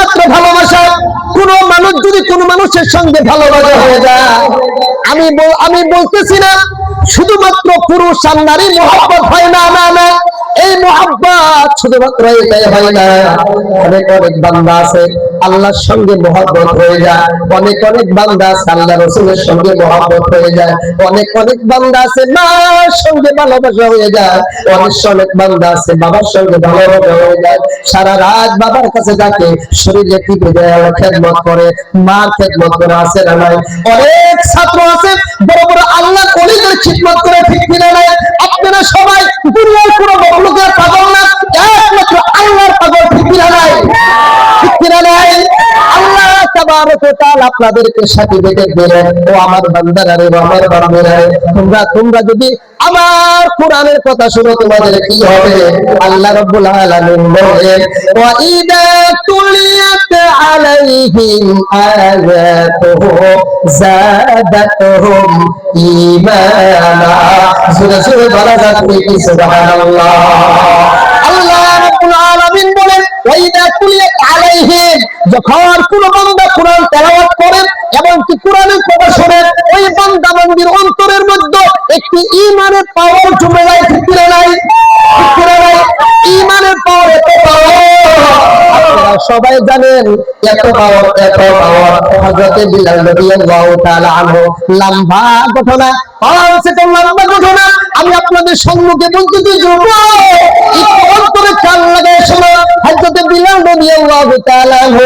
শুধুমাত্র ভালোবাসা। কোন মানুষ যদি কোন মানুষের সঙ্গে ভালোবাসা হয়ে যায়, আমি বলতেছি না শুধুমাত্র পুরুষ আর নারী মহব্বত হয় না, না না, এই মহব্বত শুধুমাত্র এটাই হয় না। অনেক অনেক বান্দা আছে আল্লাহর সঙ্গে মহব্বত হয়ে যায়, অনেক অনেক বান্দা আছে আল্লাহ রাসূলের সঙ্গে মহব্বত হয়ে যায়, অনেক অনেক বান্দা আছে মার সঙ্গে ভালোবাসা হয়ে যায়, অনেক বান্দা আছে বাবার সঙ্গে ভালোবাসা হয়ে যায়। সারা রাত বাবার কাছে থাকে, শরীরে টিপে দেয়, খেদমত করে, মার খেদমত করে, আছে না নাই? অনেক ছাত্র আছে বড় বড় আল্লাহ ওলিদের খিদমত করে, ঠিক কিনা নাই? আপনারা সবাই দুনিয়ার কোনো মখলুকের পাগল না, একমাত্র আল্লাহর পাগল, ঠিক কিনা নাই? ঠিক কিনা নাই? আল্লাহ তাবারক ওয়া তাআলা আপনাদেরকে সার্টিফিকেট দিলেন, ও আমার বান্দারা রে, আমার বান্দারা রে, তোমরা যদি আমার কোরআনের কথা শুনো তোমাদের কি হবে? আল্লাহ রাব্বুল আলামিন বলেন, ওয়া ইদা তুলিয়াত আলাইহিম আয়াতুহু যাদাতুহুম ঈমানা। সূরা সূরা বলা যাচ্ছে কি সুবহানাল্লাহ। আল্লাহ রাব্বুল আলামিন বলেন, ওয়া ইদা তুলিয়াত আলাইহিম, যখন কোন বান্দা কোরআন তেলাওয়াত করে এবং কি কোরআনের কথা শোনে, ওই বান্দা বান্দির অন্তরের মধ্যে একটি ঈমানের পাওয়ার জমে যায়, ঠিক কিনা নাই? ঠিক কিনা নাই? ঈমানের পাওয়ার, এত পাওয়ার আপনারা সবাই জানেন, এত পাওয়ার, এত পাওয়ার। হযরত বিলাল রাদিয়াল্লাহু তাআলা আনহু, লম্বা ঘটনা, 5 সেকেন্ড লম্বা ঘটনা আমি আপনাদের সম্মুখে বলতেছি, যুবক একটু অন্তরে কান লাগায় শোনো। হযরত বিলাল রাদিয়াল্লাহু তাআলা আনহু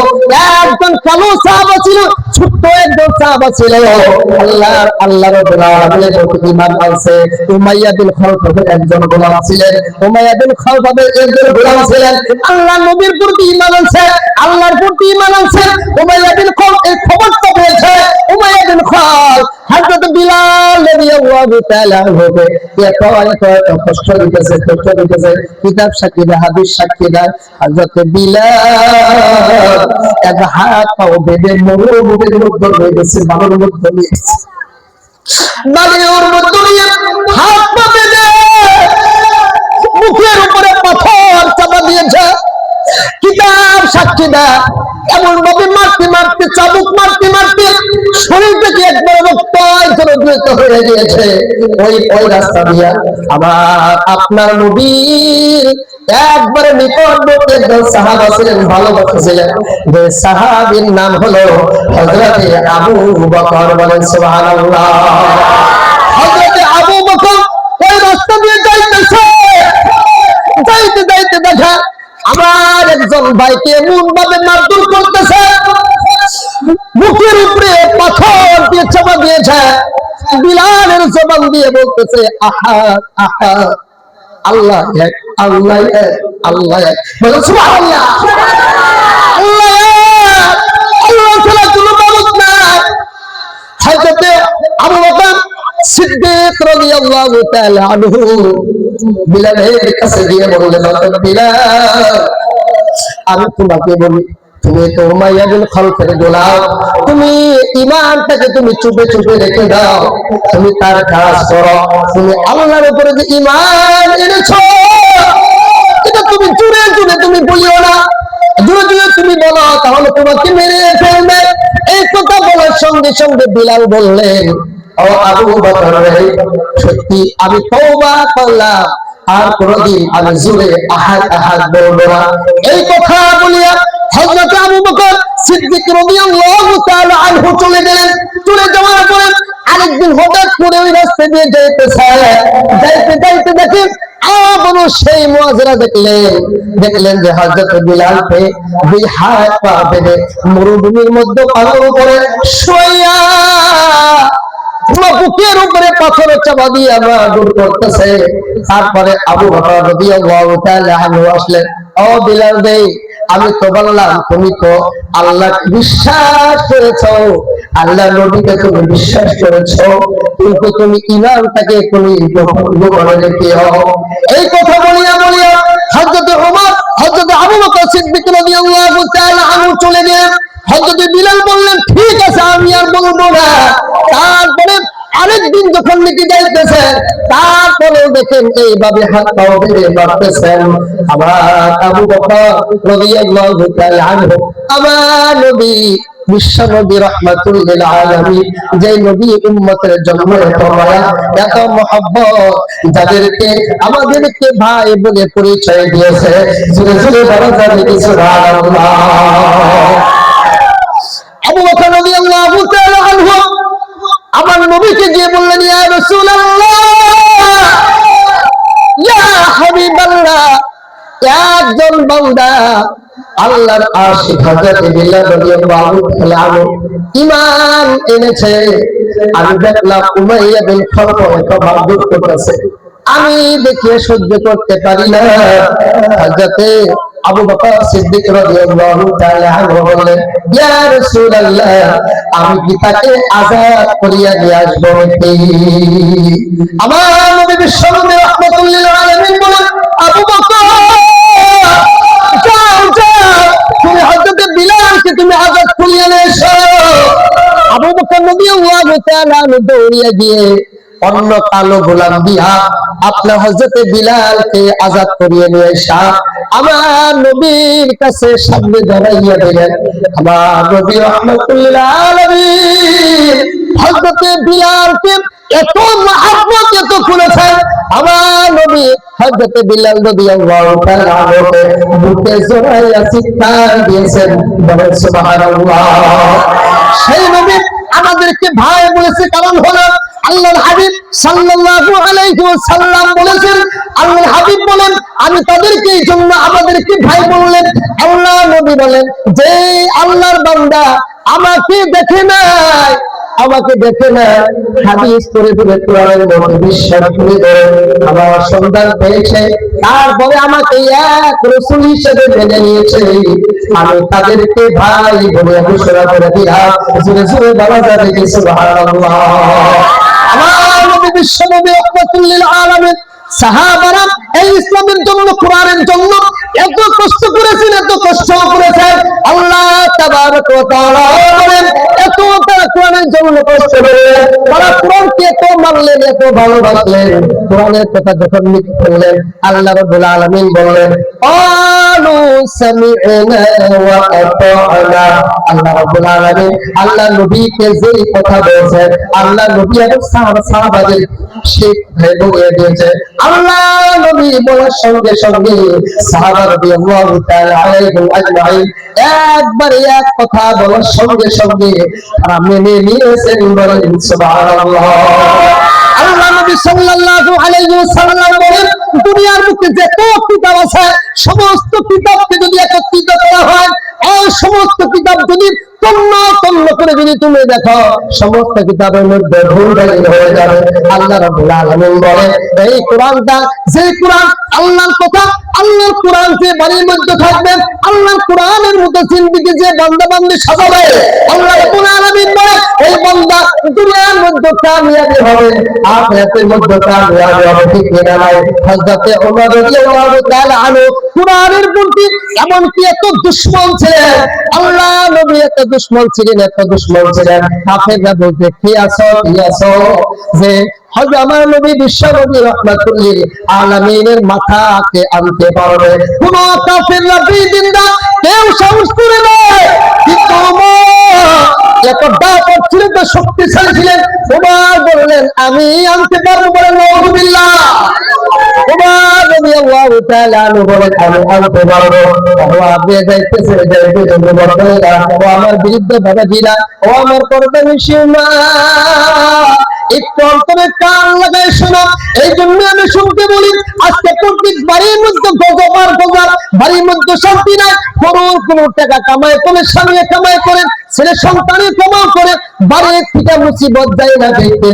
একজন কালো সাহাবা ছিল, ছোট্ট একজন সাহাবা ছিল। আল্লাহ রাব্বুল আলামিনের প্রতি ঈমান আনছে। উমাইয়া বিন খালফের একজন গোলাম ছিলেন, উমাইয়া বিন খালফের একজন গোলাম ছিলেন। আল্লাহ নবীর প্রতি ঈমান আনছে, আল্লাহর প্রতি ঈমান আনছে। উমাইয়া বিন খালফ এই খবরটা পেয়েছে। উমাইয়া বিন খালফ হযরত বিলাল রাদিয়াল্লাহু তাআলা আনহুকে এত কষ্ট দিতেছে, কষ্ট দিতেছে। কিতাব সাক্ষী দেয়, হাদিস সাক্ষী দেয়, হযরত বিলাল এক হাত পাও বেঁধে মরুভূমির মধ্যে হয়ে গেছে, বালুর মধ্যে নিয়েছে, বালুর মধ্যে নিয়ে হাত পা বেঁধে মুখের উপরে পাথর চাপা দিয়েছে। কিতাব সাক্ষী দেয় এমন ভাবে মারতে মারতে, চাবুক মারতে মারতে শরীর থেকে একবার রক্ত জড়িত হয়ে গিয়েছে। ওই রাস্তা দিয়ে আবার আপনার নবীর একবারে নিকটবর্তী একজন সাহাবা ছিলেন, ভালোবাসা ছিলেন, যে সাহাবীর নাম হলো হযরতে আবু বকর। বলেন সুবহানাল্লাহ। হযরতে আবু বকর ওই রাস্তা দিয়ে যাইতেছে, যাইতে যাইতে দেখা আমার একজন ভাইকে এমন ভাবে মারধর করতেছে, মুখের উপরে পাথর দিয়ে চাপা দিয়েছে। বিলালের জবান দিয়ে বলতেছে, আহাদ আহাদ, আল্লাহ এক, আল্লাহ এক, আল্লাহ এক। বলেন সুবহানাল্লাহ। আল্লাহ এক, আল্লাহ ছাড়া কোনো মাবুদ নাই। হযরতে আবু বকর সিদ্দিক রাদিয়াল্লাহু তাআলা আনহু বিলালের কাছে গিয়ে বললেন, বিলাল, আমি তোমাকে বলি, তুমি তো উমাইয়া বিন খালফের গোলাম, তুমি ঈমানটাকে তুমি চুপে চুপে রেখে দাও, তুমি তার কাজ করো। তুমি আল্লাহর উপরে যে ঈমান এনেছো, এটা তুমি জুড়ে জুড়ে তুমি বলিও না, জুড়ে জুড়ে তুমি বলো, তাহলে তোমাকে মেরে ফেলবে। এই কথা বলার সঙ্গে সঙ্গে বিলাল বললেন, ও আবু বকর, সত্যি আমি তওবা করলাম, আর কোনদিন আমি জোরে আহাদ আহাদ বলবো না। এই কথা বলিয়া হযরত আবু বকর সিদ্দিক রাদিয়াল্লাহু তাআলা আনহু চলে গেলেন। চলে যাওয়ার পরে আরেকদিন হঠাৎ করে ওই রাস্তা দিয়ে যাইতেছে, যাইতে যাইতে দেখেন আবারও সেই মুআজিরা দেখলেন যে হযরত বিলালকে দুই হাত পা বেঁধে মরুভূমির মধ্যে পাথর উপরে শুইয়া বুকের উপরে পাথর চাপা দিয়ে আমরা দূর করতেছে। তারপরে আবু বকর রাদিয়াল্লাহু তাআলা আনহু আসলেন, ও বিলাল রে, আমি তো বললাম তুমি তো আল্লাহকে বিশ্বাস করেছো, আল্লাহ নবীকে তুমি বিশ্বাস করেছো, কিন্তু তুমি ঈমানটাকে তুমি গোপনে রেখেছো। এই কথা বলিয়া বলিয়া হযরত ওমর, হযরত আবু বকর সিদ্দিক রাদিয়াল্লাহু তাআলা আনহু চলে গেলেন। হযরত বিলাল বললেন, ঠিক আছে, আমি আর বলবো না। তারপরে আরেকদিন যখন নাকি যাইতেছেন তারপরেও দেখেন এইভাবে হাত পাও ধরে মারতেছেন। আমার আবু বকর রাদিয়াল্লাহু তাআলা আনহু, আমার নবী বিশ্ব নবী রাহমাতুল লিল আলামিন, যে নবী উম্মতের জন্য এত মায়া এত মহব্বত, যাদেরকে আমাদেরকে ভাই বলে পরিচয় দিয়েছে, জোরে জোরে বলা যাবে কি সুবহানাল্লাহ। আবু বকর রাদিয়াল্লাহু তাআলা আনহু আমার নবীকে গিয়ে বললেন, ইয়া রাসূলুল্লাহ, ইয়া হাবিবাল্লাহ, একজন বান্দা আল্লাহর আশিক হযরত বিলাল রাদিয়াল্লাহু তাআলা আনহু ঈমান এনেছে। আমি দেখলাম উমাইয়া বিন খালফ এত ভাবুক করতেছে, আমি দেখিয়ে সহ্য করতে পারি না। হযরত আবু বকর সিদ্দিক রাদিয়াল্লাহু তাআলা আনহু বললেন, ইয়া রাসূলুল্লাহ, আমি কি তাকে আযাদ করিয়া নিয়ে আসবো? আমার নবী বিশ্বনবী রাহমাতুল লিল আলামিন বলেন, আবু বকর যাও যাও, তুমি হযরত বিলালকে তুমি আযাদ করিয়া নিয়ে এসো। আবু বকর রাদিয়াল্লাহু তাআলা দৌড়িয়ে গিয়ে অন্য কালো গোলাম দিয়া আপনার হযরত বিলালকে আযাদ করিয়ে নিয়ে আসা আমার নবীর কাছে সামনে দাঁড়াইয়া দিলেন। আমার নবী রাহমাতুল লিল আলামিন হযরত বিলালকে এত মহব্বত এত করেছেন, আমার নবী হযরত বিলাল রাদিয়াল্লাহু তাআলা আনহুকে বুকে জড়াইয়া চিৎকার দিয়েছেন, বলেন সুবহানাল্লাহ। সেই নবী আমাদেরকে ভাই বলেছে, কারণ হলো আল্লাহর হাবিব সাল্লাল্লাহু আলাইহি ওয়াসাল্লাম বলেছেন, আল্লাহর হাবিব বলেন আমি তাদেরকে এই জন্য আমাদেরকে ভাই বললেন। আল্লাহ নবী বলেন, যে আল্লাহর বান্দা আমাকে দেখে নাই, আমাকে দেখে না, হাদিস পড়ে পড়ে কোরআনের মধ্যে বিশ্বাস করে আমার সন্তান পেয়েছে, তারপরে আমাকে এক রাসূল হিসেবে মেনে নিয়েছে, আমি তাদেরকে ভাই বলে ঘোষণা করে দিলাম। জোরে জোরে বলা যাবে কি সুবহানাল্লাহ। আমার নবী বিশ্ব নবী রাহমাতুল লিল আলামিন, সাহাবারা এই ইসলামের জন্য কোরআনের জন্য এত কষ্ট করেছেন, এত কষ্ট করেছেন। আল্লাহ তাবারক ওয়া তাআলা বলেন, এত তারা কোরআনের জন্য কষ্ট করলেন, তারা কোরআনকে এত মানলেন, এত ভালোবাসলেন। কোরআনের কথা যখন লিখে ফেললেন, আল্লাহ রাব্বুল আলামিন বললেন, ক্বালু সামি'না ওয়া আতা'না। আল্লাহ রাব্বুল আলামিন আল্লাহ নবীকে যে কথা বলেছেন, আল্লাহ নবী এবং সাহাবাদের সেই বলে দিয়েছে। আল্লাহ নবী বলার সঙ্গে সঙ্গে সাহাবা রাদিয়াল্লাহু তাআলা আলাইহিম আজমাইন একবার এক কথা বলার সঙ্গে সঙ্গে তারা মেনে নিয়েছেন, বলেন সুবহানাল্লাহ। আল্লাহ নবী সাল্লাল্লাহু আলাইহি ওয়াসাল্লাম বলেন, দুনিয়ার মধ্যে যত কিতাব আছে সমস্ত কিতাবকে যদি একত্রিত করা হয়, এই সমস্ত কিতাব যদি তন্ন করে যদি তুমি দেখো, সমস্ত কিতাবের মধ্যে ভুল হয়ে যাবে। আল্লাহ রাব্বুল আলামিন বলেন, এই কোরআনটা, যে কোরআন আল্লাহর কথা, আল্লাহর কোরআন যে বাড়ির মধ্যে থাকবে, আল্লাহর কোরআনের মতো জিন্দেগি যে বান্দা বান্দি সাজাবে, আল্লাহ রাব্বুল আলামিন বলেন এই বান্দা দুনিয়ার মধ্যে কামিয়াবি হবে, আখিরাতের মধ্যে কামিয়াবি হবে। ঠিক কিনা নাই? হযরত ওমর রাদিয়াল্লাহু তাআলা আনহু কোরআনের প্রতি এমন কি এত দুশমন ছিলেন, আল্লাহ নবী এত দুশমন ছিলেন, এত দুশমন ছিলেন, কাফেররা বলতে কি আছো যে হযরত আমার নবী বিশ্ব নবী রাহমাতুল লিল আলামিনের মাথাকে আনতে পারবে কোন কাফেররা বিদিনরা কেউ সাহস করে নাই। কিন্তু এত দাপট ছিলেন, তো শক্তিশালী ছিলেন, ওমর বললেন আমি আনতে পারবো, বলেন নাউযুবিল্লাহ। ওমর রাদিয়াল্লাহু তাআলা আনহু বলেন আমি আনতে পারবো। আপনি যাইতেছে ও আমার বিরুদ্ধে বাধা দিলা, ও আমার পরদানিশী মা, একটু অন্তরে কান লাগায় শোনা। এই জন্য আমি শুনতে বলি, আজকে প্রত্যেক বাড়ির মধ্যে গজবার গজব, বাড়ির মধ্যে শান্তি নাই, করোড় করোড় টাকা কামাই করে, স্বামী কামাই করেন, ছেলে সন্তানের কামাই করে, বাড়ির থেকে মুসিবত যায় না। দেখতে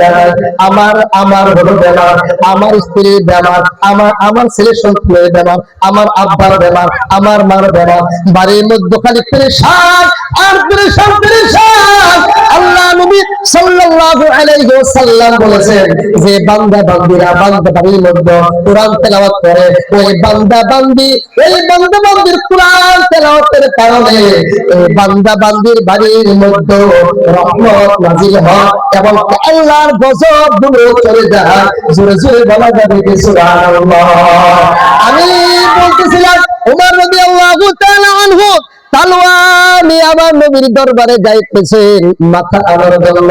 দাঁড়ায় আমার হলো বেমার, আমার স্ত্রীর বেমার, আমার ছেলে সন্তানের বেমার, আমার আব্বার বেমার, আমার মার বেমার, বাড়ির মধ্যে খালি পেরেশান আর পেরেশান। আল্লাহ নবী সাল্লাল্লাহু আলাইহি ওয়াসাল্লাম বলেছেন যে বান্দা বান্দিরা বান্দা বান্দির মধ্যে কোরআন তেলাওয়াত করে ওই বান্দা বান্দির কোরআন তেলাওয়াতের কারণে এই বান্দা বান্দির বাড়ির মধ্যে রহমত নাযিল হয় এবং আল্লাহর গজব গুলো চলে যায়। জোরে জোরে বলা যাবে কি সুবহানাল্লাহ। আমি বলতেছিলাম ওমর রাদিয়াল্লাহু তাআলা আনহু তালওয়ানি আমার নবীর দরবারে যাইতেছেন মাথা আনার জন্য।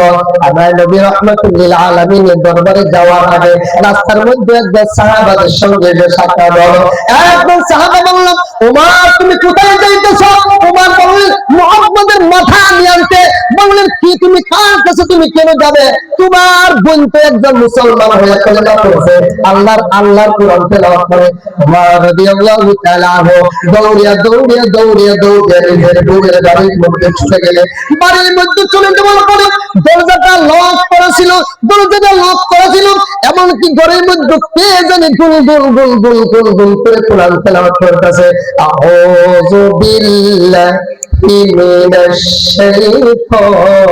আমার নবী রাহমাতুল আলামিনের দরবারে যাওয়ার আগে রাস্তার মধ্যে একজন সাহাবাদের সঙ্গে সাক্ষাৎ হলো। একজন সাহাবা বলল, ওমর তুমি কোথায় যাইতেছো? ওমর বললেন, মুহাম্মাদের মাথা নিয়ে আনতে। বললেন, কি তুমি কার কাছে, তুমি কেন যাবে? তোমার বোন তো একজন মুসলমান হয়ে কলেমা পড়ছে, আল্লাহর কোরআন তেলাওয়াত করে। ওমর রাদিয়াল্লাহু তাআলা দৌড়িয়া নিজের বোনের বাড়ির মধ্যে ছুটে গেলে বাড়ির মধ্যে চলে যাওয়ার পরে দরজাটা লক করা ছিল এমনকি ঘরের মধ্যে কে জানি গুল করে কোরআন তেলাওয়াত করতেছে। আউযু বিল্লাহি মিনাশ শাইতানির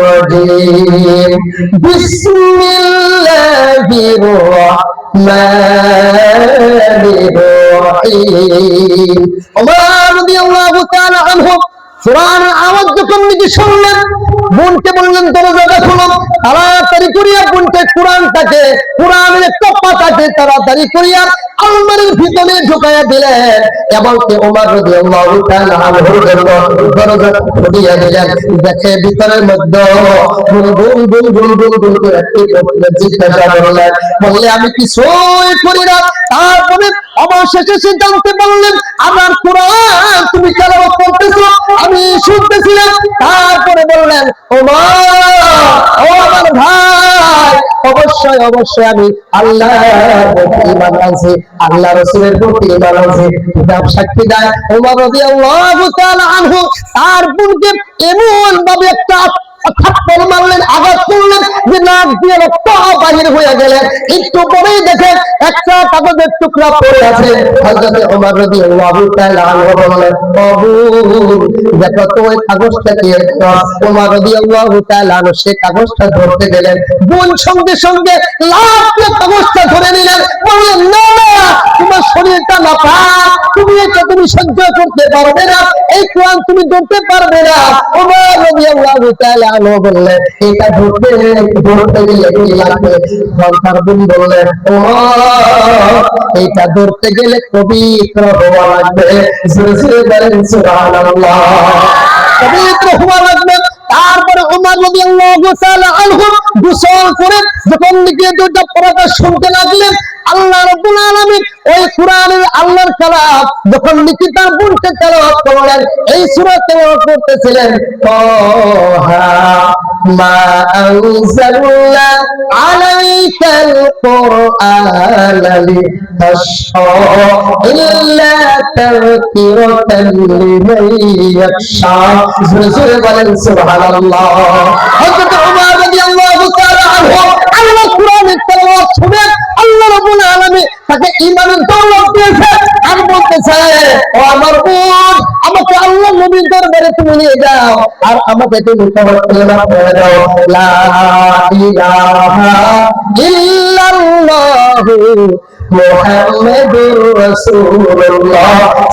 রাজিম বিসমিল্লাহির রাহমানির রহিম। ওমর রাদিয়াল্লাহু তাআলা আনহু কোরআনের আওয়াজ যখন নাকি শুনলেন, বোনকে বললেন দরজাটা খোলো। তাড়াতাড়ি করিয়া বোনকে কোরআনের একটা পাতাকে তাড়াতাড়ি করিয়া আলমারির ভিতরে ঢুকাইয়া দিলেন এবং ওমর রাদিয়াল্লাহু তাআলা আনহুর জন্য দরজা খুলিয়া দিলেন। দেখে ভিতরের মধ্যে গুল করে একটি জিজ্ঞাসা করলেন, বললে আমি কিছুই করি না। তারপরে অবশেষে সে জানতে পারলেন আমার কোরআন তুমি তেলাওয়াত করতেছো, আমি শুনতেছিলাম। তারপরে বললেন, আমার ভাই, অবশ্যই আমি আল্লাহর প্রতি ঈমান আনছি, আল্লাহ রাসূলের প্রতি ঈমান আনছি। কিতাব সাক্ষী দেয় ওমর রাদিয়াল্লাহু তাআলা আনহু তার বোনকে এমন ভাবে একটা থাপ্পড় মারলেন, আঘাত করলেন যে নাক দিয়ে রক্ত বাহির হয়ে গেলেন। একটু পরেই দেখেন একটা কাগজের টুকরা পড়ে আছে। হযরত ওমর রাদিয়াল্লাহু তাআলা আনহু বললেন, বাবু দেখো তো ওই কাগজটা কি? ওমর রাদিয়াল্লাহু তাআলা আনহু সেই কাগজটা ধরতে গেলেন, বোন সঙ্গে সঙ্গে লাফ দিয়ে কাগজটা ধরে নিলেন। বললেন, না তোমার শরীরটা নাপাক, তুমি সহ্য করতে পারবে না, এই কোরআন তুমি ধরতে পারবে না। ওমর রাদিয়াল্লাহু তাআলা আনহু বললেন, এটা ধরতে গেলে কি লাগবে? তার বোন বললেন, এটা ধরতে গেলে পবিত্র হওয়া লাগবে। সুবহানাল্লাহ, পবিত্র হওয়া লাগবে। তারপরে ওমর রাদিয়াল্লাহু তাআলা আনহু গোসল করে যখন দিকে দুটো পড়াটা শুনতে লাগলেন, আল্লাহ রাব্বুল আলামিন ওই কোরআনের আল্লাহর কালাম যখন নাকি তার বোনকে তেলাওয়াত করলেন, এই সূরা তেলাওয়াত করতেছিলেন, তাহা মা আনজালনা আলাইকাল কুরআনা লিতাশকা ইল্লা তাযকিরাতান লিমান ইয়াখশা। জোরে বলেন সুবহানাল্লাহ। হযরত ওমর রাদিয়াল্লাহু তাআলা আনহু আল্লাহ কোরআনের তেলাওয়াত শুনে আল্লাহ রাব্বুল আলামিন তাকে ঈমানের দৌলত দিয়েছে আর বলতেছে, ও আমার বোন, আমাকে আল্লাহ নবীর দরবারে তুমি নিয়ে যাও আর আমাকে তুমি কালেমা পড়ে দাও, লা ইলাহা ইল্লাল্লাহু মুহাম্মাদুর রাসূলুল্লাহ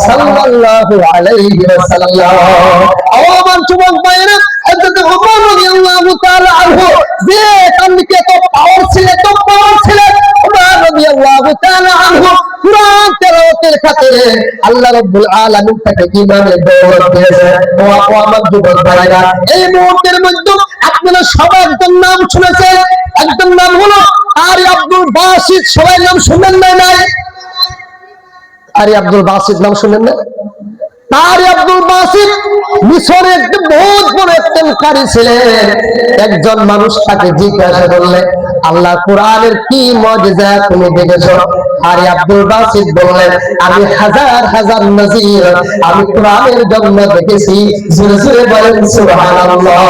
সাল্লাল্লাহু আলাইহি ওয়াসাল্লাম। আমার যুবক ভাইরা, হযরত ওমর রাদিয়াল্লাহু তাআলা আনহু যে তানকে এত পাওয়ার ছিলেন, ওমর রাদিয়াল্লাহু তাআলা আনহু কোরআন তেলাওয়াতের খাতিরে আল্লাহ রাব্বুল আলামিন তাকে ঈমানের দৌলত দিয়েছে। ও আমার যুবক ভাইরা, এই মুহূর্তের মধ্যে আপনারা সবাই একজন নাম শুনেছেন, একজন নাম হলো কারি আব্দুল বাসিত। সবাই নাম শুনেন নাই? কারি আব্দুল বাসিত নাম শুনেন না? কারি আব্দুল বাসিত মিশরের একজন বহুত বড় একজন কারি ছিলেন। একজন মানুষ তাকে জিজ্ঞাসা করলে, আল্লাহ কোরআনের কি মুজিজা তুমি দেখেছো? কারি আব্দুল বাসিত বললেন, আমি হাজার নজির আমি কোরআনের জন্য দেখেছি। জোরে জোরে বলেন সুবহানাল্লাহ।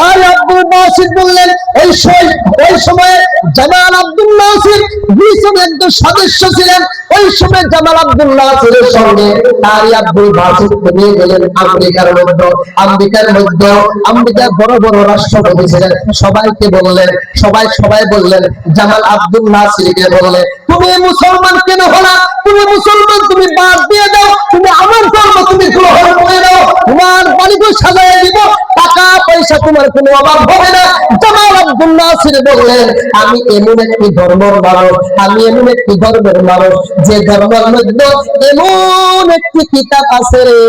আর আব্দুল বাসিত বললেন ওই সময়ে জামাল আব্দুল নাসির মিশনের একজন সদস্য ছিলেন। ওই সময় জামাল আব্দুল নাসিরের সঙ্গে তারই আব্দুল বাসিত নিয়ে গেলেন আমেরিকার মধ্যে। আমেরিকার বড় বড় রাষ্ট্রপতি ছিলেন, সবাইকে বললেন, সবাই বললেন, জামাল আব্দুল নাসিরকে বললেন, তুমি মুসলমান কেন হলা? তুমি মুসলমান, তুমি বাদ দিয়ে দাও, তুমি আমার ধর্ম তুমি গ্রহণ করে নাও, তোমার বাড়িকে সাজায় দিব, টাকা পয়সা তোমার কোনো অভাব হবে না। জামাল আব্দুল নাসির বললেন, আমি এমন একটি ধর্মের মানুষ যে ধর্মের মধ্যে এমন একটি কিতাব আছে রে,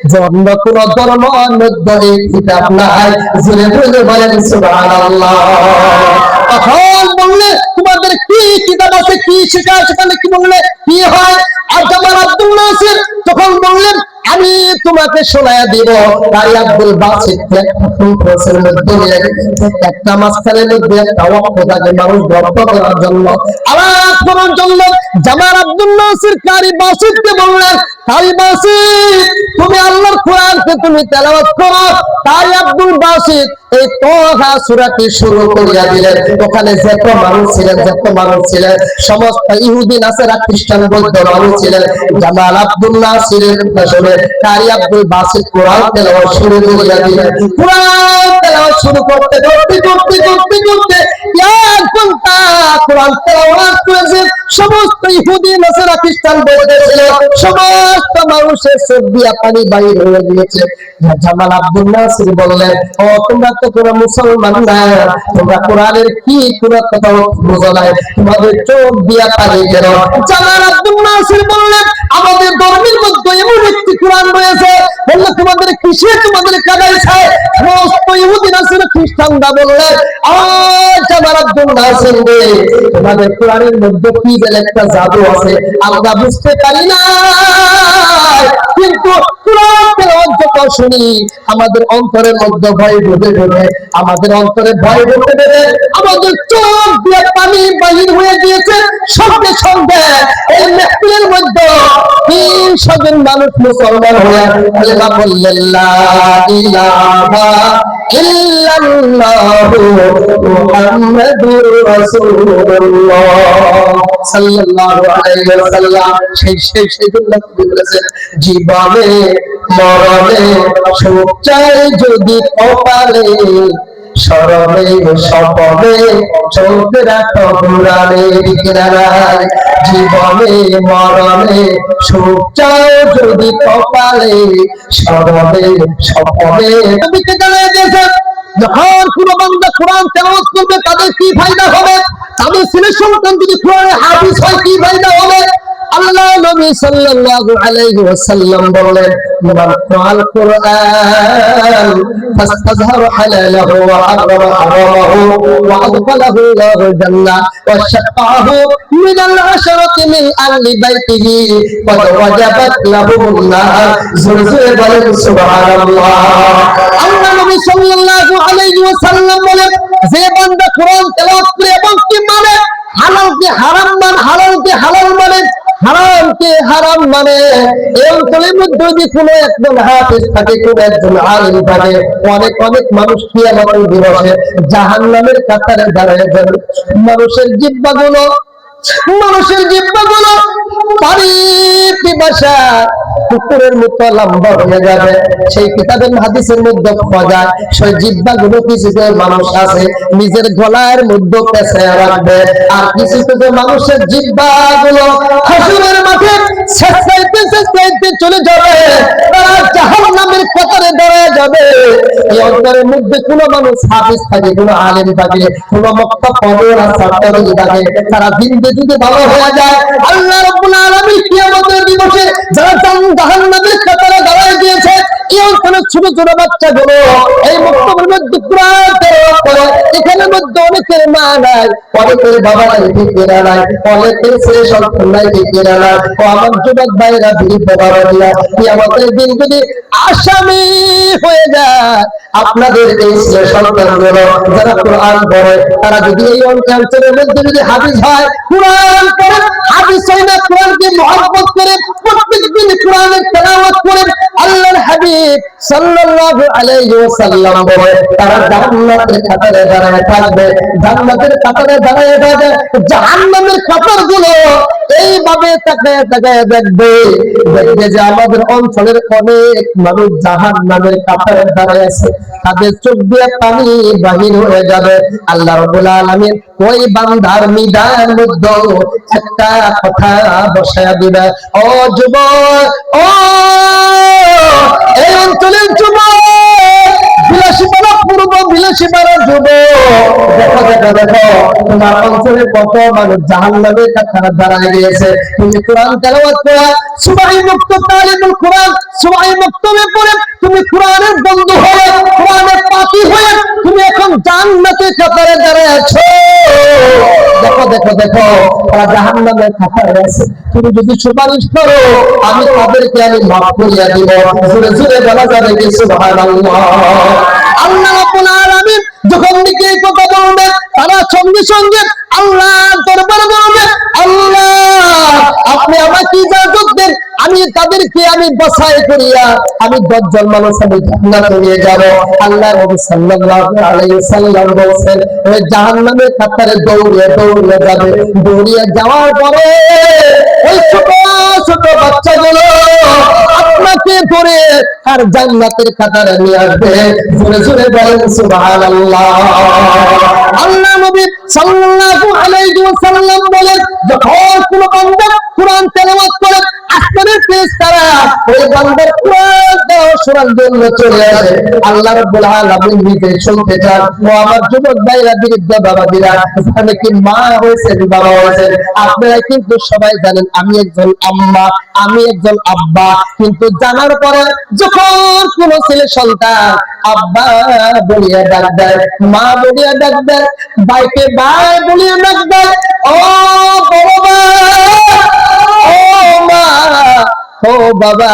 যে অন্য কোন ধর্মের মধ্যে এই কিতাব নাই। জোরে জোরে বলেন সুবহানাল্লাহ। তখন বললে, তোমাদের কি কিতাব আছে, কি শেখা, সেখানে কি বললে কি হয়? আর জামাল আব্দুল নাসির তখন বললেন, আমি তোমাকে শোনায়া দিব। তাই আব্দুল বাসিত একটা মাঝখানের মধ্যে একটা ওয়াক্ত থাকে মানুষ গল্প করার জন্য, আলাপ করার জন্য। জামাল আব্দুল নাসির কারি বাসিতকে বললেন, কারি বাসিত, তুমি আল্লাহর কোরআনকে তুমি তেলাওয়াত করো। তাই আব্দুল বাসিত এই তোহা সূরাটি শুরু করিয়া দিলেন। ওখানে যত মানুষ ছিলেন সমস্ত ইহুদি নাসারা খ্রিস্টান বৌদ্ধ মানুষ ছিলেন। জামাল আব্দুল নাসিরের শুনে কারি আব্দুল বাসিত কোরআন তেলাওয়াত শুরু করিয়া দিলেন। কোরআন তেলাওয়াত শুরু করতে এক ঘন্টা কোরআন তেলাওয়াত করেছে। সমস্ত ইহুদি নাসারা খ্রিস্টান বৌদ্ধ ছিল, সমস্ত মানুষের চোখ দিয়া পানি বাইর হয়ে গিয়েছে। জামাল আব্দুল নাসির বললেন, ও তোমরা তো কোনো মুসলমান না, তোমরা কোরআনের কি কোনো কথা বুঝো নাই, তোমাদের চোখ দিয়া পানি কেন? জামাল আব্দুল নাসির বললেন, আমাদের ধর্মের মধ্যে এমন একটি কোরআন রয়েছে, বললে তোমাদের কিসে তোমাদের কাদাইছে? সমস্ত ইহুদি নাসারা খ্রিস্টানরা বললেন, জামাল আব্দুল নাসির রে, তোমাদের কোরআনের মধ্যে কি যেন একটা জাদু আছে, আমরা বুঝতে পারি না, কিন্তু কোরআন তেলাওয়াত যত শুনি আমাদের অন্তরের মধ্যে ভয় ঢুকে আমাদের চোখ দিয়ে পানি বাহির হয়ে গিয়েছে। সঙ্গে সঙ্গে এই মেহফিলের মধ্যে 300 জন মানুষ মুসলমান হয়ে কালেমা বললেন, লা ইলাহা ইল্লাল্লাহু মুহাম্মাদুর রাসূলুল্লাহ সাল্লাল্লাহু আলাইহি ওয়াসাল্লাম। সেই জন্য বলেছেন, জীবনে মরণে সুখ চাই যদি কপালে, স্মরণে স্বপনে চোখ রাখো কোরআনে। জীবনে মরণে সুখ চাই যদি কপালে, স্মরণে স্বপনে। তুমি কে জানিয়ে দিয়েছেন, যখন কোন বান্দা কোরআন তেলাওয়াত করবে তাদের কি ফায়দা হবে? তাদের ছেলে সন্তান যদি কোরআনে হাফেজ হয় কি ফায়দা হবে? আল্লাহ নবী সাল্লাল্লাহু আলাইহি ওয়াসাল্লাম বলেন, মান ক্রাআল কুরআন ফাস্তাযহারা হালালাহু ওয়া হারামা হারামাহু ওয়া আদখালাহু আল্লাহু জান্নাহ ওয়া শাফাআহু মিনাল আশরাতি মিন আহলি বাইতিহি ওয়া ওয়াজাবাত লাহুম নার। জোরে বলেন সুবহানাল্লাহ। আল্লাহ নবী সাল্লাল্লাহু আলাইহি ওয়াসাল্লাম বলেন, যে বান্দা কোরআন তেলাওয়াত করে এবং কি মানে হালালকে হারাম মানে, হালালকে হালাল মানে, হারামকে হারাম মানে, এই অঞ্চলের মধ্যে যদি কোনো একজন হাফেজ থাকে, কোনো একজন আলিম থাকে, অনেক মানুষ কিয়ামতের দিবসে জাহান্নামের কাতারে দাঁড়ায় যাবে। মানুষের জিহ্বাগুলো পানি পিপাসা কুকুরের মতো লম্বা হয়ে যাবে। সেই কিতাবের হাদিসের মধ্যে খোঁজা সেই জিহ্বাগুলো কিছু মানুষ আছে নিজের গলার মধ্যে পেঁচায় রাখবে, আর কিছু মানুষের জিহ্বাগুলো হাসরের মাঠে ছেঁচড়াইতে চলে যাবে, তারা জাহান্নামের কাতারে দাঁড়ায় যাবে। এই অন্তরের মধ্যে কোনো মানুষ হাফেজ থাকে, কোনো আলেম থাকে, কোনো মক্কা পড়ার ছাত্র থাকে, তারা দিনকে যদি ভালো হয়ে যায়, আল্লাহ রাব্বুল আলামিন কিয়ামতের দিবসে যারা জাহান্নামের কাতারে দাঁড়ায় গিয়েছে, এই অঞ্চলের ছোট ছোট বাচ্চাগুলো এই মক্তবের মধ্যে কোরআন তেলাওয়াত করে। এখানের মধ্যে অনেকের মা নাই, অনেকের বাবা নাই, ঠিকেরা নাই, অনেকের ছেলে সন্তান নাই, ঠিকেরা নাই। ও আমার যুবক ভাইরা, বিরুদ্ধ বাবারা, কিয়ামতের দিন যদি আসামি হয়ে যায় আপনাদের এই ছেলে সন্তানগুলো যারা কোরআন পড়ে, তারা যদি এই অঞ্চলের মধ্যে যদি হাফেজ হয়, কোরআন পড়ে, হাফেজ হয় না, কোরআনকে মহব্বত করে প্রত্যেকদিন কোরআনের তেলাওয়াত করে, আল্লাহর হাবিব হাবিব সাল্লাল্লাহু আলাইহি ওয়াসাল্লাম বলে তারা জান্নাতের কাতারে দাঁড়ায় থাকবে, জান্নাতের কাতারে দাঁড়ায় থাকবে, জাহান্নামের কাতারগুলো এইভাবে তাকায় তাকায় দেখবে, দেখবে যে আমাদের অঞ্চলের অনেক মানুষ জাহান্নামের কাতারে দাঁড়ায় আছে, তাদের চোখ দিয়ে পানি বাহির হয়ে যাবে। আল্লাহ রাব্বুল আলামিন ওই বান্দার মিদানের মধ্যে একটা কথা বসায়া দিবে, ও যুবক, ও এই অঞ্চলের যুবক, বিলাসীপাড়া পূর্ব বিলাসীপাড়া যুবক, দেখো দেখো দেখো তোমার অঞ্চলে কত মানুষ জাহান্নামের কাতারে দাঁড়ায় গিয়েছে। তুমি কোরআন তেলাওয়াত করে সুবহান মুক্ত তালিমুল কোরআন সুবহান মুক্তবে পড়ে তুমি কোরআনের বন্ধু হয়ে কোরআনের পাখি হয়ে তুমি এখন জান্নাতের কাতারে দাঁড়ায় আছো। দেখো দেখো দেখো তারা জাহান্নামের কাতারে আছে, তুমি যদি সুপারিশ করো আমি তাদেরকে আমি মাফ করিয়া দিব। জোরে জোরে বলা যাবে কি সুবহানাল্লাহ। আল্লাহ রাব্বুল আলামিন যখন নাকি এই কথা বলবে তারা সঙ্গে সঙ্গে আল্লাহর দরবারে বলবে, আল্লাহ আপনি আমাকে ইজাজত দেন, আমি তাদেরকে আমি বাছাই করিয়া আমি 10 জন মানুষ আমি জান্নাতে নিয়ে যাব। আল্লাহ নবী সাল্লাল্লাহু আলাইহি সাল্লাম বলেন ওই জাহান্নামের কাতারে দৌড়ে দৌড়ে যাবে, দৌড়িয়ে যাওয়ার পরে ওই ছোট ছোট বাচ্চাগুলো আপনাকে ধরে আর জান্নাতের কাতারে নিয়ে আসবে। জোরে জোরে বলেন সুবহানাল্লাহ। আল্লাহ নবী সাল্লাল্লাহু আলাইহি ওয়াসাল্লাম বলেন যখন কোন বান্দা কোরআন তেলাওয়াত করে আসমানের ফেরেশতারা ওই বান্দার কোরআন শোনার জন্য চলে আসে। আল্লাহ রাব্বুল আলামিন নিজে শুনতে চান। ও আমার যুবক ভাইরা, বৃদ্ধ বাবাজিরা, এখানে কি মা হয়েছেন বাবা হয়েছেন, আপনারা কিন্তু সবাই জানেন আমি একজন আম্মা, আমি একজন আব্বা, কিন্তু জানার পরে যখন কোন ছেলে সন্তান আব্বা বলিয়া ডাক দেয়, মা বলিয়া ডাক দেয়, ভাইকে ভাই বলিয়া ডাক দেয়, ও বাবা, ও মা, ও বাবা,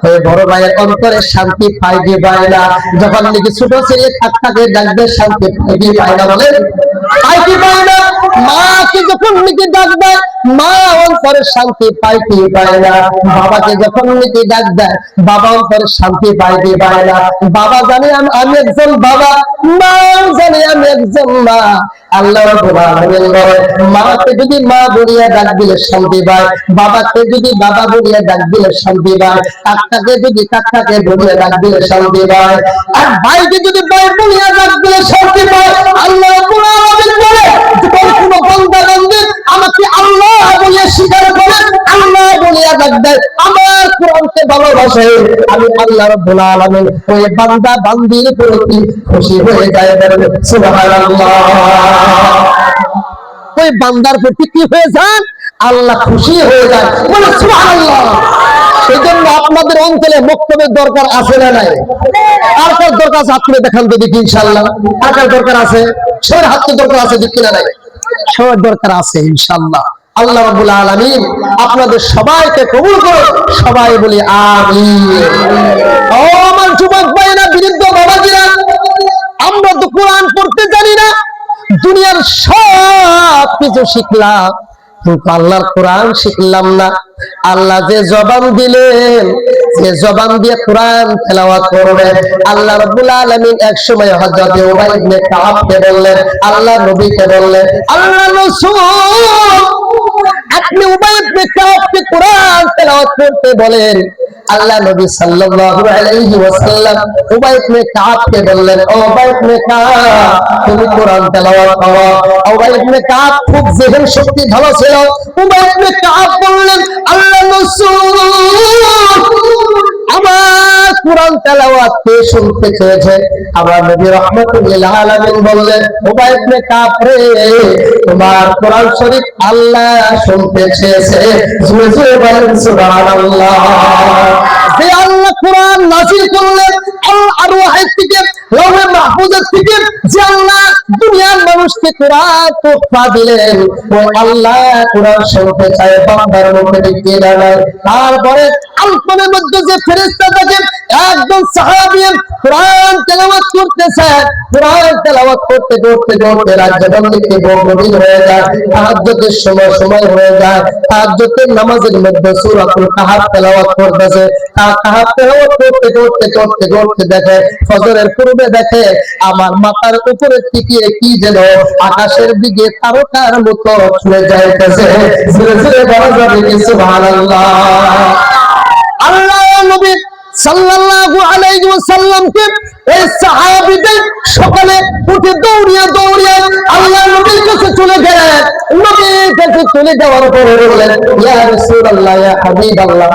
ওই বড় ভাইয়ের অন্তরে শান্তি পায় কি পায় না? যখন নাকি ছোট ছেলে থাকে ডাকবে শান্তি পায় কি পায় না? বলে পায় কি পায় না? মাকে যখন নাকি ডাক দেয় মা অন্তরে শান্তি পায় কি পায় না? বাবাকে যখন নাকি ডাক দেয় বাবা অন্তরে শান্তি পায় কি পায় না? বাবা জানে আমি একজন বাবা, মা জানে আমি একজন মা। আল্লাহ রাব্বুল আলামিন বলে মাকে যদি মা বলিয়া ডাক দিলে শান্তি পায়, বাবাকে যদি বাবা বলিয়া ডাক দিলে শান্তি পায়, কাকাকে যদি কাকাকে বলিয়া ডাক দিলে শান্তি পায়, আর ভাইকে যদি ভাই বলিয়া ডাক দিলে শান্তি পায়। আল্লাহ রাব্বুল আলামিন বলে যখন কোন বান্দা বান্দী আমাকে আল্লাহ বলিয়া স্বীকার করে, আল্লাহ বলিয়া ডাক দেয়, আমার কোরআনকে ভালোবাসে, আমি আল্লাহ রাব্বুল আলামিন ওই বান্দা বান্দীর প্রতি খুশি হয়ে যায়। সুবহানাল্লাহ। ওই বান্দার প্রতি কি হয়ে যান? আল্লাহ খুশি হয়ে যায়। বলে সুবহানাল্লাহ। সেই জন্য আপনাদের অঞ্চলে বক্তব্যের দরকার আছে না নাই? আর কার দরকার আছে? আপনি দেখান তো দেখি ইনশাআল্লাহ। আর কার দরকার আছে? সবার হাতে দরকার আছে, ঠিক কিনা নাই? সবার দরকার আছে ইনশাআল্লাহ। আল্লাহ রাব্বুল আলামিন আপনাদের সবাইকে কবুল করুন। সবাই বলি আমিন। ও আমার যুবক ভাইরা, বৃদ্ধ বাবাজিরা, আমরা তো কোরআন পড়তে জানি না, দুনিয়ার সব কিছু শিখলাম কিন্তু আল্লাহর কোরআন শিখলাম না। আল্লাহ যে জবান দিলেন, যে জবান দিয়ে কোরআন তেলাওয়াত করবে, আল্লাহ রাব্বুল আলামিন এক সময় হযরত উবাই ইবনে কাবকে বললেন, আল্লাহ নবীকে বললেন, আল্লাহ রাসূল আপনি উবাই ইবনে কাবকে কোরআন তেলাওয়াত করতে বলেন। আল্লাহ নবী সাল্লাল্লাহু আলাইহি ওয়াসাল্লাম উবাই ইবনে কাবকে বললেন, ও উবাই ইবনে কাব তুমি কোরআন তেলাওয়াত করো। উবাই ইবনে কাব খুব জেহেন শক্তি ভালো ছিল। উবাই ইবনে কাব বললেন, আল্লাহ রাসূল আমার কোরআন তেলাওয়াত কে শুনতে চেয়েছে? আমার নবী রাহমাতুল লিল আলামিন বললেন, উবাই ইবনে কাব রে, তোমার কোরআন শরীফ আল্লাহ শুনতে চেয়েছে। জোরে জোরে বলেন সুবহানাল্লাহ। যে আল্লাহ কোরআন নাযিল করলেন আরওয়াহের থেকে, লাওহে মাহফুজের থেকে, যে আল্লাহ দুনিয়ার মানুষকে কোরআন তোহফা দিলেন, ওই আল্লাহ কোরআন শুনতে চায় বান্দার মুখে দিকে দাঁড়ায়। তারপরে আসমানের মধ্যে যে ফেরেশতা থাকে একজন সাহাবী কোরআন তেলাওয়াত করতে করতেছে, কোরআন তেলাওয়াত করতে করতে করতে রাত যখন থেকে গভীর হয়ে যায়, তাহাজ্জুদের সময় হয়ে যায়, তাহাজ্জুদের নামাজের মধ্যে সূরাতুল কাহাফ তেলাওয়াত করতেছে, কাহাফ তেলাওয়াত করতে করতে করতে করতে দেখে ফজরের পূর্বে দেখে আমার মাথার উপরে টিকিয়ে কি যেন আকাশের দিকে তারকার মতো ছুঁয়ে যাইতেছে। ধীরে ধীরে বলা যাবে কি সুবহানাল্লাহ। আল্লাহ নবী সাল্লাল্লাহু আলাইহি ওয়াসাল্লামকে এই সাহাবীদের সকালে উঠে দৌড়িয়ে দৌড়িয়ে আল্লাহ নবীর কাছে চলে গেলেন। নবীর কাছে চলে যাওয়ার পরে বললেন, ইয়া রাসূলুল্লাহ, ইয়া হাবিবাল্লাহ,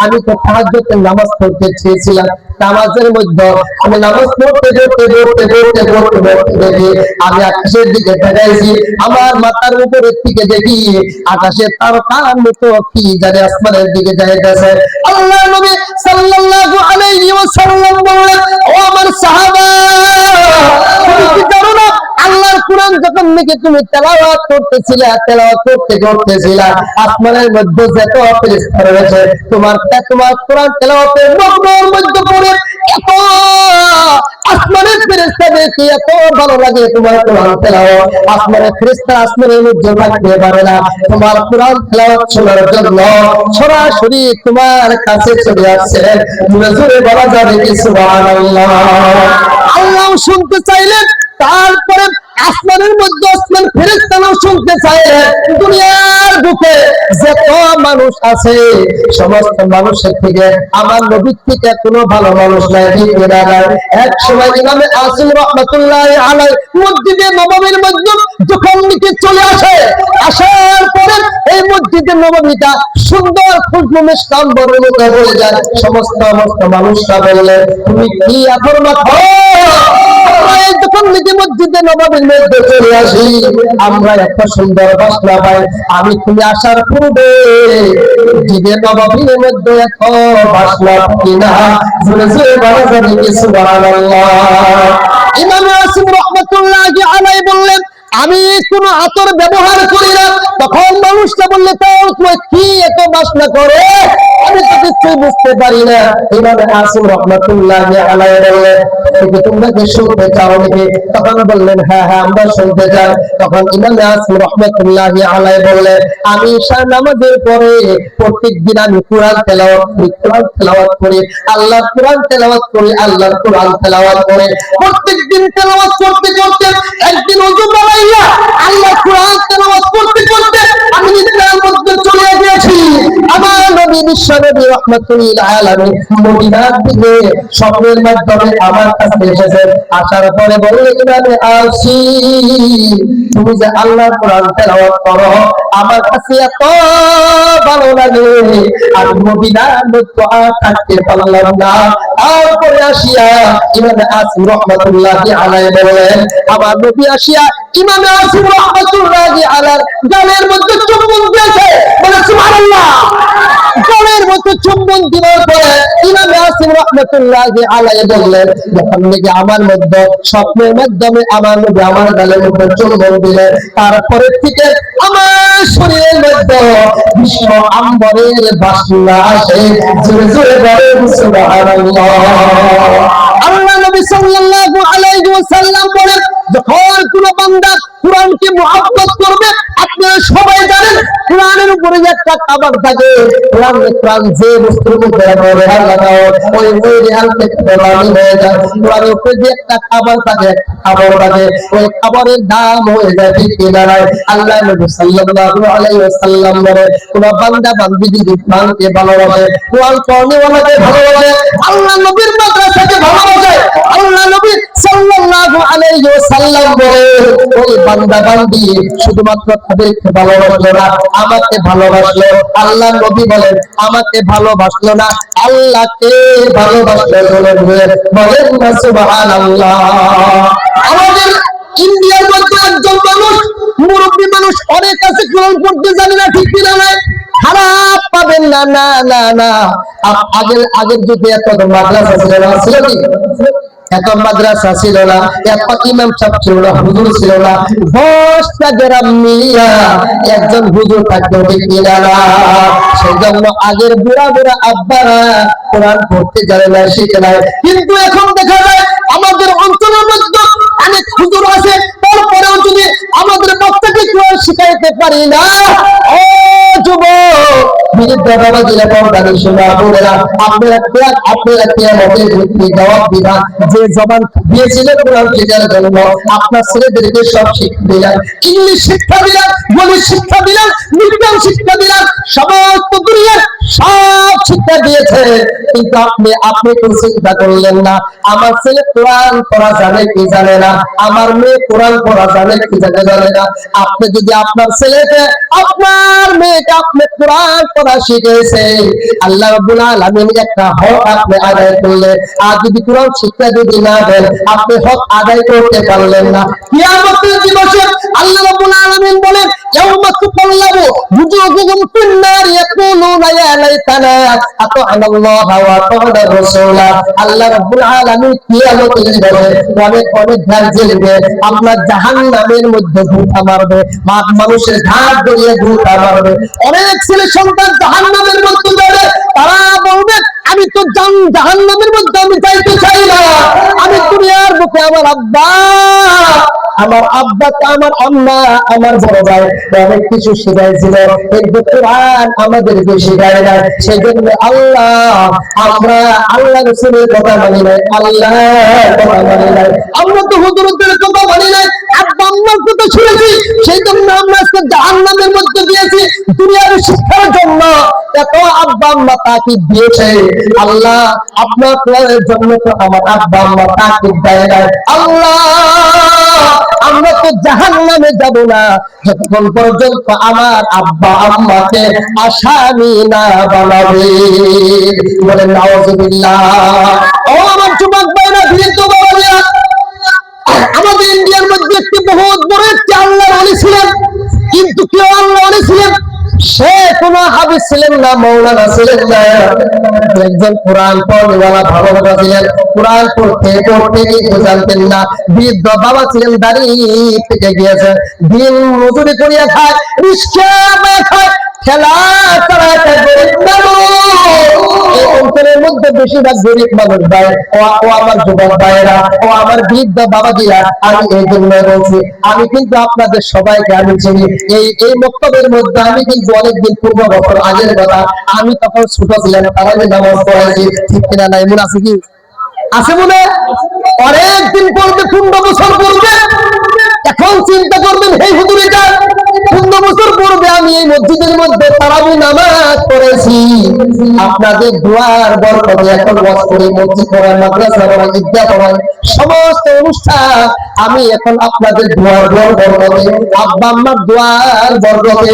আমি তো তাহাজ্জুদের নামাজ পড়তে চেয়েছিলাম, নামাজের মধ্যে আমি নামাজ পড়তে দেখি আমি আকাশের দিকে তাকাইছি, আমার মাথার উপরের দিকে দেখি আকাশের তারকার মতো কি জানে আসমানের দিকে যাইতেছে। আল্লাহ নবী সাল্লাল্লাহু আলাইহি ওয়াসাল্লাম বললেন, ও আমার সাহাবা, তুমি কি জানো না আল্লাহর কোরআন যখন নাকি তুমি তেলাওয়াত করতেছিলা, আসমানের মধ্যে যত ফেরেশতা রয়েছে তোমার কোরআন তেলাওয়াতের মধ্যে পড়ে এত আসমানের ফেরেশতাদের কি এত ভালো লাগে তোমার কোরআন তেলাওয়াত। আসমানের ফেরেশতা আসমানের মধ্যে থাকতে পারে না, তোমার কোরআন তেলাওয়াত শোনার জন্য সরাসরি তোমার কাছে চলে আসছে। জোরে জোরে বলা যাবে কি সুবহানাল্লাহ। আল্লাহ শুনতে চাইলেন, তারপরে আসমানের মধ্যে আসমান ফেরেশতারাও শুনতে চাইলেন। দুনিয়ার বুকে যত মানুষ আছে সমস্ত মানুষের থেকে আমার নবীর থেকে কোনো ভালো মানুষ নাই, ঠিক না? এক সময় ইমামে আসিম রাহমাতুল্লাহি আলাইহি মসজিদে নববীর মধ্যে যখন নিচে চলে আসে, আসার পরে এই মসজিদে নববীটা সুন্দর খুশবু মিষ্টাম্বরের মতো হয়ে যায়। সমস্ত মানুষরা বললেন, তুমি কি এখন মাত্র যখন নিচে মসজিদে নববীর মধ্যে চলে আসি আমরা একটা সুন্দর বাসনা পাই, আমি তুমি আসার পূর্বে মসজিদে নববীর মধ্যে এত বাসনা পাই না। জোরে জোরে বলা যাবে কি সুবহানাল্লাহ। ইমাম আসিম রাহমাতুল্লাহি আলাইহি বললেন, আমি কোন আতর ব্যবহার করি না। তখন মানুষটা বললে, তুমি কি এত বাসনা করে, আমি তো কিছু বুঝতে পারি না। ইমাম আসিম রাহমাতুল্লাহি আলাইহি বললেন, তোমরা কি শুনতে চাও নাকি? তখন বললেন, হ্যাঁ হ্যাঁ আমরা শুনতে চাই। তখন ইমাম আসিম রাহমাতুল্লাহি আলাইহি বললেন, আমি ঈশা নামাজের পরে প্রত্যেকদিন আমি কোরআন তেলাওয়াত করি, আল্লাহর কোরআন তেলাওয়াত করি, আল্লাহর কোরআন তেলাওয়াত করে প্রত্যেকদিন তেলাওয়াত করতে করতে একদিন ওযু বানাইয়া আল্লাহ কোরআন তেলাওয়াত করতে করতে আমি নিদ্রার মধ্যে চলে গিয়েছি। আমার নবী বিশ্ব নবী রাহমাতুল্লিল আলামিন মদিনা থেকে স্বপ্নের মাধ্যমে আমার কাছে এসেছেন। আসার পরে বললেন, ইমামে আসি, তুমি যে আল্লাহর কোরআন তেলাওয়াত করো আমার কাছে এত ভালো লাগে, আমি মদিনার মধ্যে আর থাকতে পারলাম না। তারপরে আসিয়া ইমামে আসিম রাহমাতুল্লাহি আলাইহি বলেন, আমার নবী আসিয়া ইমামে আসিম রাহমাতুল্লাহি আলাইহির গালের মধ্যে চুম্বন দিয়েছে। বলে সুবহানাল্লাহ। গালের মধ্যে চুম্বন দেওয়ার পরে ইমামে আসিম রাহমাতুল্লাহি আলাইহি বললেন, যখন নাকি আমার মধ্যে স্বপ্নের মাধ্যমে আমার নবী আমার গালের মধ্যে চুম্বন দিলেন, তারপরে থেকে আমার শরীরের মধ্যে বিশ্ব আম্বরের বাসনা আসে। জোরে জোরে বলেন সুবহানাল্লাহ। আল্লাহ নবী সাল্লাল্লাহু আলাইহি ওয়াসাল্লাম বলেন, যখন কোন বান্দা কোরআনকে মুহাব্বত করবে, আপনারা সবাই জানেন কোরআনের উপরে একটা খাবার থাকে, কোরআন যে বস্তুর উপরে রেহান লাগাও ওই রেহান থেকে কোরআনই হয়ে যায়। কোরআনের উপরে যে একটা খাবার থাকে, ওই খাবারের দাম হয়ে যায়, ঠিক কিনা? আল্লাহ নবী সাল্লাল্লাহু আলাইহি ওয়াসাল্লাম বলে, কোন বান্দা বান্দি যদি কোরআনকে ভালোবাসে, কোরআন পড়নেওয়ালাকে ভালোবাসে, আল্লাহ নবীর মাদ্রাসাকে ভালোবাসে, আল্লাহ নবী সাল্লাল্লাহু আলাইহি ওয়াসাল্লাম বলে, ওই বান্দা বান্দি শুধুমাত্র তাদেরকে ভালোবাসলো না, আমাকে ভালোবাসলো। আল্লাহ নবী বলেন, আমাকে ভালোবাসলো না, আল্লাহকে ভালোবাসলো। বলেন না সুবহানাল্লাহ। আমাদের ইন্ডিয়ার মধ্যে একজন মানুষ, মুরব্বী মানুষ, অনেক আছে কোরআন পড়তে জানে না, ঠিক কিনা? খারাপ পাবেন না, না না না। আগের যুগে এত মাদ্রাসা ছিল না, ছিল কি? এত মাদ্রাসা ছিল না, এত ইমাম সাহেব ছিল না, হুজুর ছিল না। 10টা গ্রাম মিলিয়া একজন হুজুর থাকতো, ঠিক কিনা? সেই জন্য আগের বুড়া আব্বারা কোরআন পড়তে জানে না, শিখে নাই। কিন্তু এখন দেখা যায় আমাদের অঞ্চল আছে, তারপরেও যদি আমাদের বাচ্চাকে কোরআন শিখাইতে পারি না, ও যুবক বৃদ্ধ বাবাজিরা পর্দানি শোনা বোনেরা, আপনারা কিয়ামতের দিন জবাব দিবেন। যে জবান দিয়েছিলেন কোরআন শেখার জন্য, আপনার ছেলেদেরকে সব শিক্ষা দিলেন, ইংলিশ শিক্ষা দিলেন, গণিত শিক্ষা দিলেন, বিজ্ঞান শিক্ষা দিলেন, সমস্ত দুনিয়ার সব শিক্ষা দিয়েছে, কিন্তু আপনি কোন চিন্তা করলেন না আমার ছেলে কোরআন পড়া জানে কি জানে না, আমার মেয়ে কোরআন পড়া জানে কি জানে না। আপনি যদি আপনার ছেলেকে আপনার মেয়েকে আপনি কোরআন পড়া শিখেছে, আল্লাহ রাব্বুল আলামিন একটা হক আপনি আদায় করলে, আর যদি কোরআন শিক্ষা যদি না দেন আপনি হক আদায় করতে পারলেন না। কিয়ামতের দিবসে আল্লাহ রাব্বুল আলামিন বলেন ইয়াউমা তুকাল্লাবু বুজুহুম ফিন-নার ইয়াকুলুনা ইয়া লাইতানা আতা'নাল্লাহা ওয়া আতা'না রাসূলা। আল্লাহ রাব্বুল আলামিন কিয়ামতের দিবসে অনেক ধ্যান জ্বলবে, আপনার জাহান্নামের মধ্যে ঘুঁটা মারবে, মানুষের ঘাট ধরিয়ে ঘুঁটা মারবে। অনেক ছেলে সন্তান জাহান্নামের মধ্যে যাবে, তারা বলবে আমি তো জাহান্নামের মধ্যে আমি যাইতে চাই না, আমি দুনিয়ার বুকে আমার আব্বা আমার আম্মা আমার বড় ভাই অনেক কিছু শিখাইছিল, কিন্তু কোরআন আমাদেরকে শিখায় না। সেজন্য আমরা আল্লাহ রাসূলের কথা মানি নাই, আল্লাহর কথা মানি নাই, আমরা তো হুজুরদের কথা মানি নাই, আব্বা আম্মার কথা শুনেছি, সেই জন্য আমরা আজকে জাহান্নামের মধ্যে দিয়েছি। দুনিয়ার শিক্ষার জন্য এত আব্বা আম্মা তাকিদ দিয়েছে, আল্লাহ আপনার কোরআনের জন্য তো আমার আব্বা আম্মা তাকিদ দেয় নাই। আল্লাহ আমরা তো জাহান্নামে যাব না যতক্ষণ পর্যন্ত আমার আব্বা আম্মাকে আসামি না বানাবে। বলেন নাউযুবিল্লাহ। ও আমার যুবক ভাইরা, বৃদ্ধ বাবারা, আমাদের ইন্ডিয়ার মধ্যে একটি বহুত বড় একটি আল্লাহর ওলি ছিলেন, কিন্তু কেউ আল্লাহ ওলি ছিলেন, সে কোন হাফেজ ছিলেন না, মাওলানা ছিলেন না, একজন কোরআন পড়নেওয়ালা ভালো বাবা ছিলেন, কোরআন পড়তে কিন্তু জানতেন না। বৃদ্ধ বাবা ছিলেন, দাড়ি থেকে গিয়েছে, দিন মজুরি করিয়া খায়, রিক্সা খায়, খেলা চালায়, গরিব মানুষ। এই অঞ্চলের মধ্যে বেশিরভাগ গরিব মানুষ ভাই, ও আমার যুবক ভাইয়েরা, ও আমার বৃদ্ধ বাবাজিরা, আমি এই জন্য বলছি, আমি কিন্তু আপনাদের সবাইকে আমি চিনি। এই বক্তব্যের মধ্যে আমি কিন্তু অনেকদিন 15 বছর আগের কথা, আমি তখন ছোট ছিলাম, তারাবি নামাজ পড়াইছি, ঠিক কিনা নাই মনে আছে কি? আছে মনে? অনেকদিন পড়বে, 15 বছর পড়বে। এখন চিন্তা করবেন, হে হুজুরিটা 15 বছর পূর্বে আমি এই মসজিদের মধ্যে তারাবি নামাজ পড়েছি, আপনাদের দোয়ার বরকতে এখন ওয়াজ করি, মসজিদ পড়াই, মাদ্রাসা পড়াই, ঈদগাহ পড়াই, সমস্ত অনুষ্ঠান আমি এখন আপনাদের দোয়ার বরকতে, আব্বা আম্মার দোয়ার বরকতে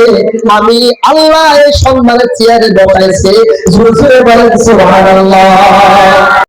আমি আল্লাহ এই সম্মানের চেয়ারে বসাইছে। জোরে জোরে বলেন সুবহানাল্লাহ।